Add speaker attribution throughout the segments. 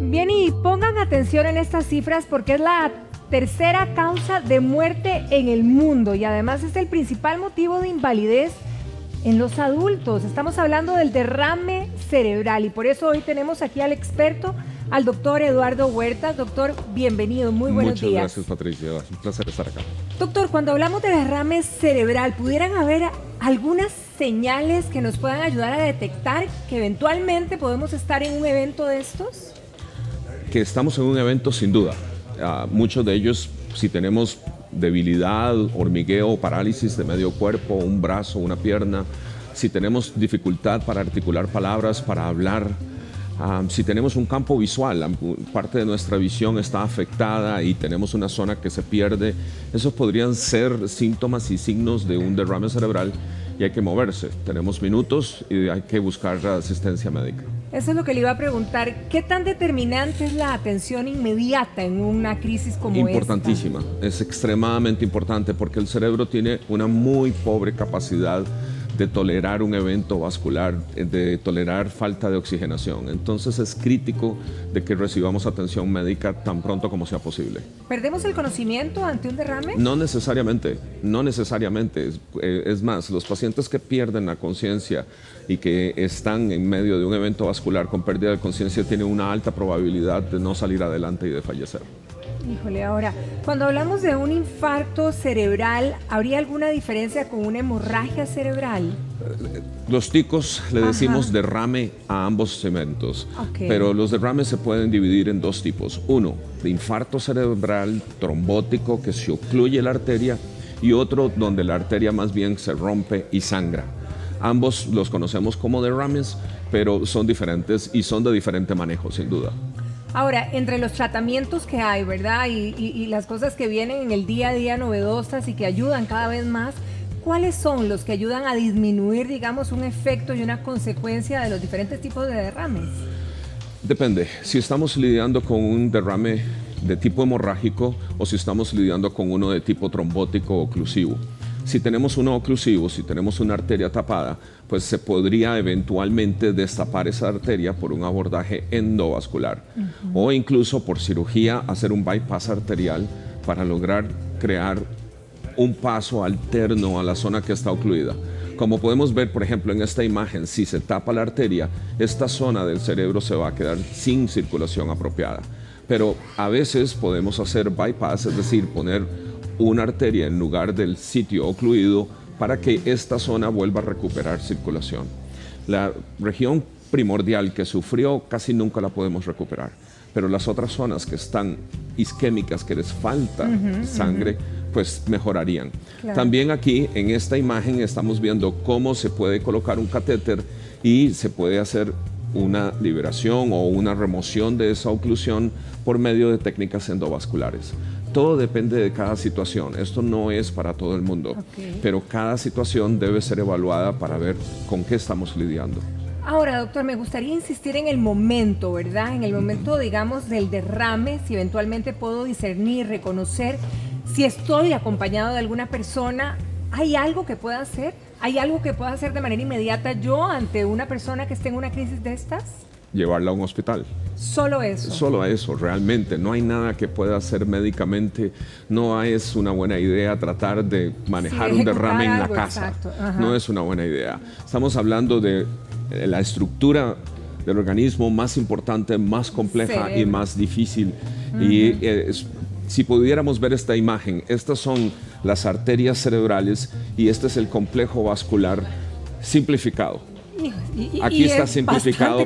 Speaker 1: Bien, y pongan atención en estas cifras porque es la tercera causa de muerte en el mundo y además es el principal motivo de invalidez en los adultos. Estamos hablando del derrame cerebral y por eso hoy tenemos aquí al experto, al doctor Eduardo Huertas. Doctor, bienvenido, muy buenos días.
Speaker 2: Muchas gracias, Patricia, es un placer estar acá.
Speaker 1: Doctor, cuando hablamos de derrame cerebral, ¿pudieran haber algunas señales que nos puedan ayudar a detectar que eventualmente podemos estar en un evento de estos?
Speaker 2: Que estamos en un evento sin duda. Muchos de ellos, si tenemos debilidad, hormigueo, parálisis de medio cuerpo, un brazo, una pierna, si tenemos dificultad para articular palabras, para hablar, si tenemos un campo visual, parte de nuestra visión está afectada y tenemos una zona que se pierde, esos podrían ser síntomas y signos de un derrame cerebral y hay que moverse. Tenemos minutos y hay que buscar asistencia médica.
Speaker 1: Eso es lo que le iba a preguntar. ¿Qué tan determinante es la atención inmediata en una crisis como esta?
Speaker 2: Importantísima, es extremadamente importante porque el cerebro tiene una muy pobre capacidad de tolerar un evento vascular, de tolerar falta de oxigenación. Entonces es crítico de que recibamos atención médica tan pronto como sea posible.
Speaker 1: ¿Perdemos el conocimiento ante un derrame?
Speaker 2: No necesariamente, no necesariamente. Es más, los pacientes que pierden la conciencia y que están en medio de un evento vascular con pérdida de conciencia tienen una alta probabilidad de no salir adelante y de fallecer.
Speaker 1: Híjole, ahora, cuando hablamos de un infarto cerebral, ¿habría alguna diferencia con una hemorragia cerebral?
Speaker 2: Los ticos le decimos derrame a ambos eventos, pero los derrames se pueden dividir en dos tipos. Uno, de infarto cerebral trombótico que se ocluye la arteria y otro donde la arteria más bien se rompe y sangra. Ambos los conocemos como derrames, pero son diferentes y son de diferente manejo, sin duda.
Speaker 1: Ahora, entre los tratamientos que hay, ¿verdad? Y las cosas que vienen en el día a día novedosas y que ayudan cada vez más, ¿cuáles son los que ayudan a disminuir, digamos, un efecto y una consecuencia de los diferentes tipos de derrames?
Speaker 2: Depende. Si estamos lidiando con un derrame de tipo hemorrágico o si estamos lidiando con uno de tipo trombótico o oclusivo. Si tenemos uno oclusivo, si tenemos una arteria tapada, pues se podría eventualmente destapar esa arteria por un abordaje endovascular o incluso por cirugía hacer un bypass arterial para lograr crear un paso alterno a la zona que está ocluida. Como podemos ver, por ejemplo, en esta imagen, si se tapa la arteria, esta zona del cerebro se va a quedar sin circulación apropiada. Pero a veces podemos hacer bypass, es decir, poner una arteria en lugar del sitio ocluido para que esta zona vuelva a recuperar circulación. La región primordial que sufrió casi nunca la podemos recuperar, pero las otras zonas que están isquémicas, que les falta sangre, pues mejorarían. Claro. También aquí en esta imagen estamos viendo cómo se puede colocar un catéter y se puede hacer una liberación o una remoción de esa oclusión por medio de técnicas endovasculares. Todo depende de cada situación. Esto no es para todo el mundo, pero cada situación debe ser evaluada para ver con qué estamos lidiando.
Speaker 1: Ahora, doctor, me gustaría insistir en el momento, ¿verdad? En el momento, digamos, del derrame, si eventualmente puedo discernir, reconocer si estoy acompañado de alguna persona. ¿Hay algo que pueda hacer? ¿Hay algo que pueda hacer de manera inmediata yo ante una persona que esté en una crisis de estas?
Speaker 2: Llevarla a un hospital.
Speaker 1: ¿Solo eso?
Speaker 2: Solo eso, realmente. No hay nada que pueda hacer médicamente. No es una buena idea tratar de manejar un derrame en la casa. No es una buena idea. Estamos hablando de la estructura del organismo más importante, más compleja y más difícil. Y si pudiéramos ver esta imagen, estas son las arterias cerebrales y este es el complejo vascular simplificado. Aquí está simplificado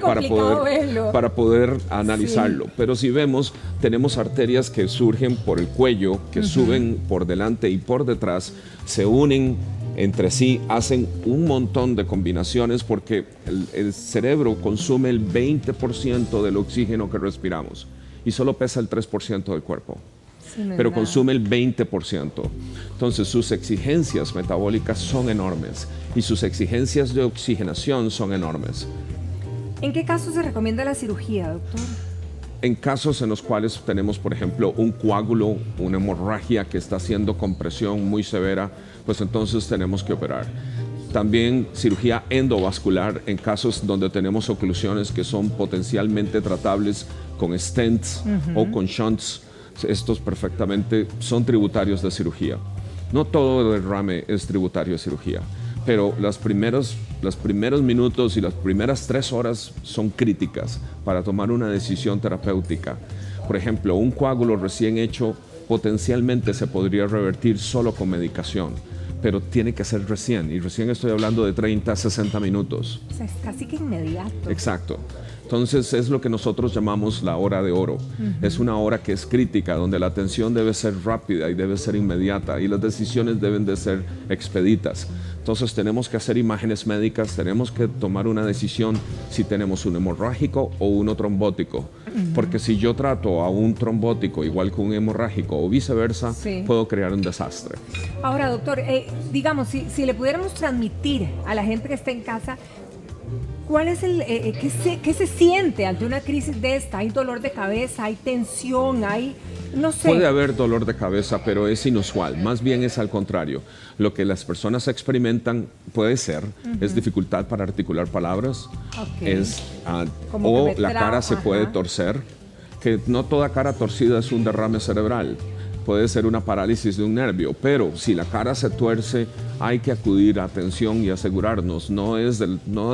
Speaker 2: para poder analizarlo. Pero si vemos, tenemos arterias que surgen por el cuello, que suben por delante y por detrás, se unen entre sí, hacen un montón de combinaciones porque el cerebro consume el 20% del oxígeno que respiramos y solo pesa el 3% del cuerpo. Pero consume el 20%. Entonces sus exigencias metabólicas son enormes y sus exigencias de oxigenación son enormes.
Speaker 1: ¿En qué casos se recomienda la cirugía, doctor?
Speaker 2: En casos en los cuales tenemos, por ejemplo, un coágulo, una hemorragia que está haciendo compresión muy severa, pues entonces tenemos que operar. También cirugía endovascular en casos donde tenemos oclusiones que son potencialmente tratables con stents o con shunts. Estos perfectamente son tributarios de cirugía. No todo derrame es tributario de cirugía, pero los primeros minutos y las primeras 3 horas son críticas para tomar una decisión terapéutica. Por ejemplo, un coágulo recién hecho potencialmente se podría revertir solo con medicación, pero tiene que ser recién, y recién estoy hablando de 30 a 60 minutos.
Speaker 1: O sea, es casi que inmediato.
Speaker 2: Exacto. Entonces es lo que nosotros llamamos la hora de oro. Es una hora que es crítica, donde la atención debe ser rápida y debe ser inmediata y las decisiones deben de ser expeditas. Entonces tenemos que hacer imágenes médicas, tenemos que tomar una decisión si tenemos un hemorrágico o uno trombótico. Porque si yo trato a un trombótico igual que un hemorrágico o viceversa, puedo crear un desastre.
Speaker 1: Ahora, doctor, digamos, si le pudiéramos transmitir a la gente que está en casa, ¿cuál es qué se siente ante una crisis de esta? ¿Hay dolor de cabeza? ¿Hay tensión? ¿Hay, no sé?
Speaker 2: Puede haber dolor de cabeza, pero es inusual. Más bien es al contrario. Lo que las personas experimentan puede ser, es dificultad para articular palabras, o la cara se puede torcer, que no toda cara torcida es un derrame cerebral. Puede ser una parálisis de un nervio, pero si la cara se tuerce, hay que acudir a atención y asegurarnos. No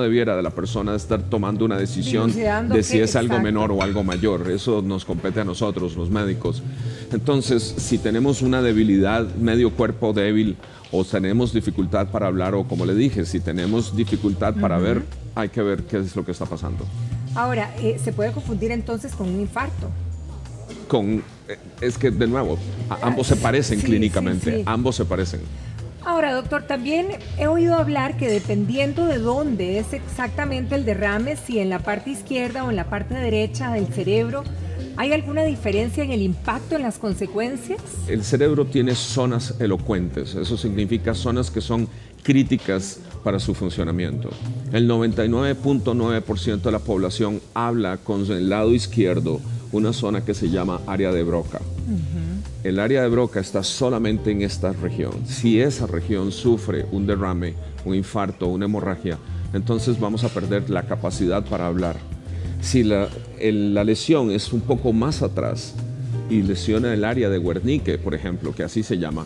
Speaker 2: debiera de la persona estar tomando una decisión de si es algo menor o algo mayor. Eso nos compete a nosotros, los médicos. Entonces, si tenemos una debilidad, medio cuerpo débil, o tenemos dificultad para hablar, o como le dije, si tenemos dificultad para ver, hay que ver qué es lo que está pasando.
Speaker 1: Ahora, ¿se puede confundir entonces con un infarto?
Speaker 2: Es que, de nuevo, ambos se parecen clínicamente, ambos se parecen.
Speaker 1: Ahora, doctor, también he oído hablar que dependiendo de dónde es exactamente el derrame, si en la parte izquierda o en la parte derecha del cerebro, ¿hay alguna diferencia en el impacto, en las consecuencias? El
Speaker 2: cerebro tiene zonas elocuentes, eso significa zonas que son críticas para su funcionamiento. El 99.9% de la población habla con el lado izquierdo, una zona que se llama área de Broca. El área de Broca está solamente en esta región. Si esa región sufre un derrame, un infarto, una hemorragia, entonces vamos a perder la capacidad para hablar. Si la lesión es un poco más atrás y lesiona el área de Wernicke, por ejemplo, que así se llama,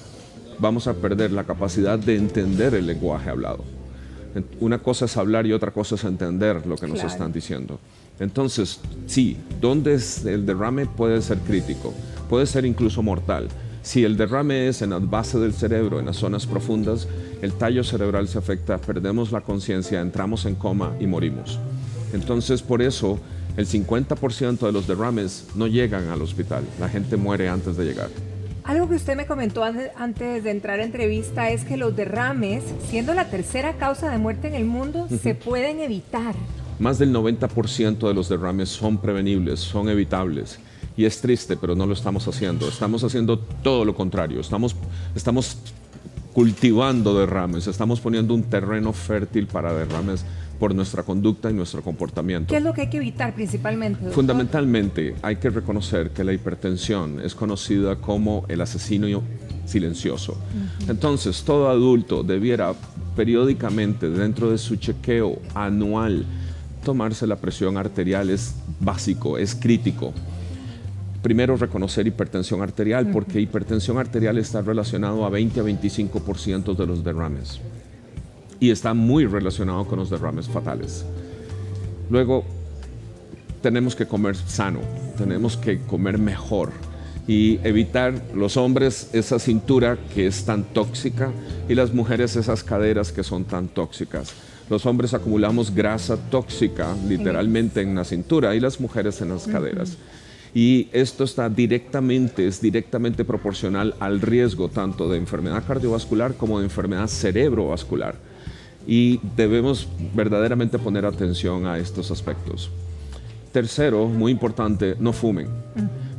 Speaker 2: vamos a perder la capacidad de entender el lenguaje hablado. Una cosa es hablar y otra cosa es entender lo que nos están diciendo. Entonces, sí, donde es el derrame puede ser crítico, puede ser incluso mortal. Si el derrame es en la base del cerebro, en las zonas profundas, el tallo cerebral se afecta, perdemos la conciencia, entramos en coma y morimos. Entonces, por eso, el 50% de los derrames no llegan al hospital. La gente muere antes de llegar.
Speaker 1: Algo que usted me comentó antes de entrar a entrevista es que los derrames, siendo la tercera causa de muerte en el mundo, se pueden evitar.
Speaker 2: Más del 90% de los derrames son prevenibles, son evitables. Y es triste, pero no lo estamos haciendo. Estamos haciendo todo lo contrario. Estamos cultivando derrames, estamos poniendo un terreno fértil para derrames por nuestra conducta y nuestro comportamiento.
Speaker 1: ¿Qué es lo que hay que evitar principalmente, doctor?
Speaker 2: Fundamentalmente, hay que reconocer que la hipertensión es conocida como el asesino silencioso. Entonces, todo adulto debiera periódicamente, dentro de su chequeo anual, tomarse la presión arterial. Es básico, es crítico. Primero, reconocer hipertensión arterial, porque hipertensión arterial está relacionado a 20 a 25% de los derrames y está muy relacionado con los derrames fatales. Luego, tenemos que comer sano, tenemos que comer mejor y evitar, los hombres, esa cintura que es tan tóxica y las mujeres esas caderas que son tan tóxicas. Los hombres acumulamos grasa tóxica literalmente en la cintura y las mujeres en las caderas. Y esto es directamente proporcional al riesgo tanto de enfermedad cardiovascular como de enfermedad cerebrovascular. Y debemos verdaderamente poner atención a estos aspectos. Tercero, muy importante, no fumen.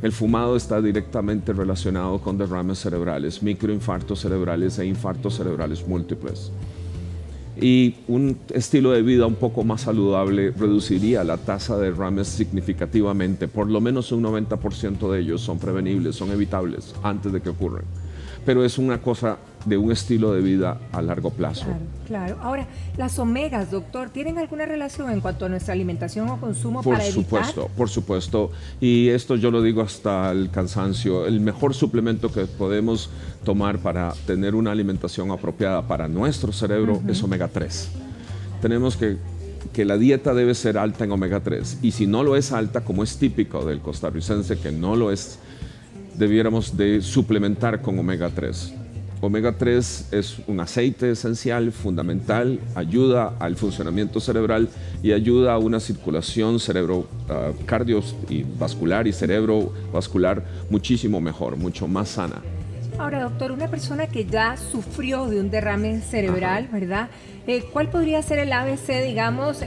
Speaker 2: El fumado está directamente relacionado con derrames cerebrales, microinfartos cerebrales e infartos cerebrales múltiples. Y un estilo de vida un poco más saludable reduciría la tasa de derrames significativamente. Por lo menos un 90% de ellos son prevenibles, son evitables antes de que ocurran. pero es una cosa de un estilo de vida a largo plazo.
Speaker 1: Claro, claro. Ahora, las omegas, doctor, ¿tienen alguna relación en cuanto a nuestra alimentación o consumo para evitar?
Speaker 2: Por supuesto. Y esto yo lo digo hasta el cansancio. El mejor suplemento que podemos tomar para tener una alimentación apropiada para nuestro cerebro es omega 3. Tenemos que la dieta debe ser alta en omega 3. Y si no lo es alta, como es típico del costarricense que no lo es, debiéramos de suplementar con omega 3. Omega 3 es un aceite esencial, fundamental, ayuda al funcionamiento cerebral y ayuda a una circulación cardiovascular y cerebrovascular muchísimo mejor, mucho más sana.
Speaker 1: Ahora, doctor, una persona que ya sufrió de un derrame cerebral, ¿verdad? ¿Cuál podría ser el ABC, digamos,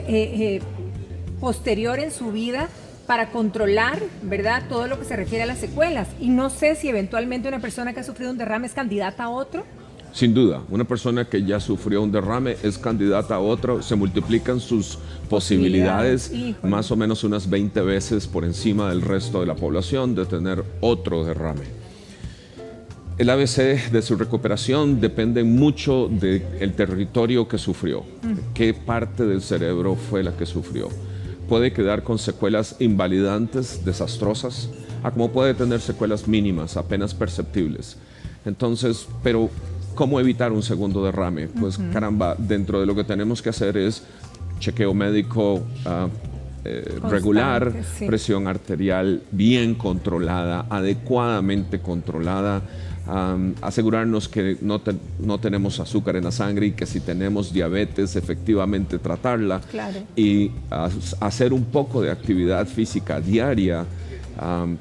Speaker 1: posterior en su vida para controlar, ¿verdad?, todo lo que se refiere a las secuelas? Y no sé si eventualmente una persona que ha sufrido un derrame es candidata a otro.
Speaker 2: Sin duda, una persona que ya sufrió un derrame es candidata a otro, se multiplican sus posibilidades más o menos unas 20 veces por encima del resto de la población de tener otro derrame. El ABC de su recuperación depende mucho del territorio que sufrió, qué parte del cerebro fue la que sufrió. Puede quedar con secuelas invalidantes, desastrosas, como puede tener secuelas mínimas, apenas perceptibles. Entonces, pero ¿cómo evitar un segundo derrame? Pues caramba, dentro de lo que tenemos que hacer es chequeo médico regular, presión arterial bien controlada, adecuadamente controlada, asegurarnos que no tenemos azúcar en la sangre y que si tenemos diabetes efectivamente tratarla, y hacer un poco de actividad física diaria,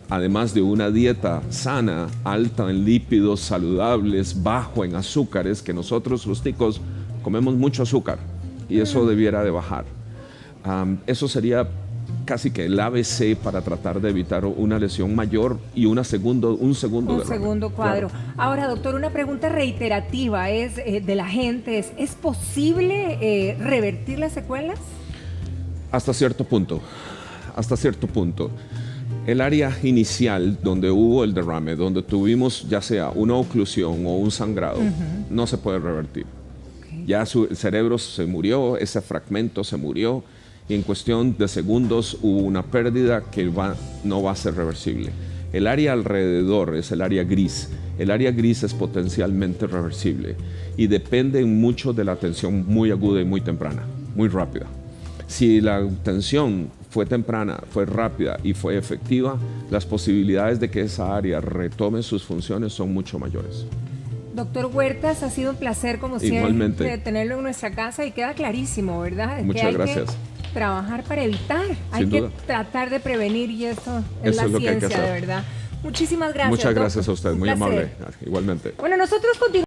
Speaker 2: además de una dieta sana, alta en lípidos saludables, bajo en azúcares, que nosotros los ticos comemos mucho azúcar y eso debiera de bajar. Eso sería casi que el ABC para tratar de evitar una lesión mayor y un segundo
Speaker 1: cuadro. Claro. Ahora, doctor, una pregunta reiterativa es de la gente, ¿es posible revertir las secuelas?
Speaker 2: Hasta cierto punto. El área inicial donde hubo el derrame, donde tuvimos ya sea una oclusión o un sangrado, no se puede revertir. Ya el cerebro se murió, ese fragmento se murió, y en cuestión de segundos hubo una pérdida que no va a ser reversible. El área alrededor es el área gris. El área gris es potencialmente reversible y depende mucho de la atención muy aguda y muy temprana, muy rápida. Si la atención fue temprana, fue rápida y fue efectiva, las posibilidades de que esa área retome sus funciones son mucho mayores.
Speaker 1: Doctor Huertas, ha sido un placer como siempre tenerlo en nuestra casa y queda clarísimo, ¿verdad?
Speaker 2: Muchas gracias.
Speaker 1: Trabajar para evitar, hay que tratar de prevenir y eso es la ciencia, de verdad. Muchísimas gracias.
Speaker 2: Muchas gracias a usted, muy amable, igualmente.
Speaker 1: Bueno, nosotros continuamos.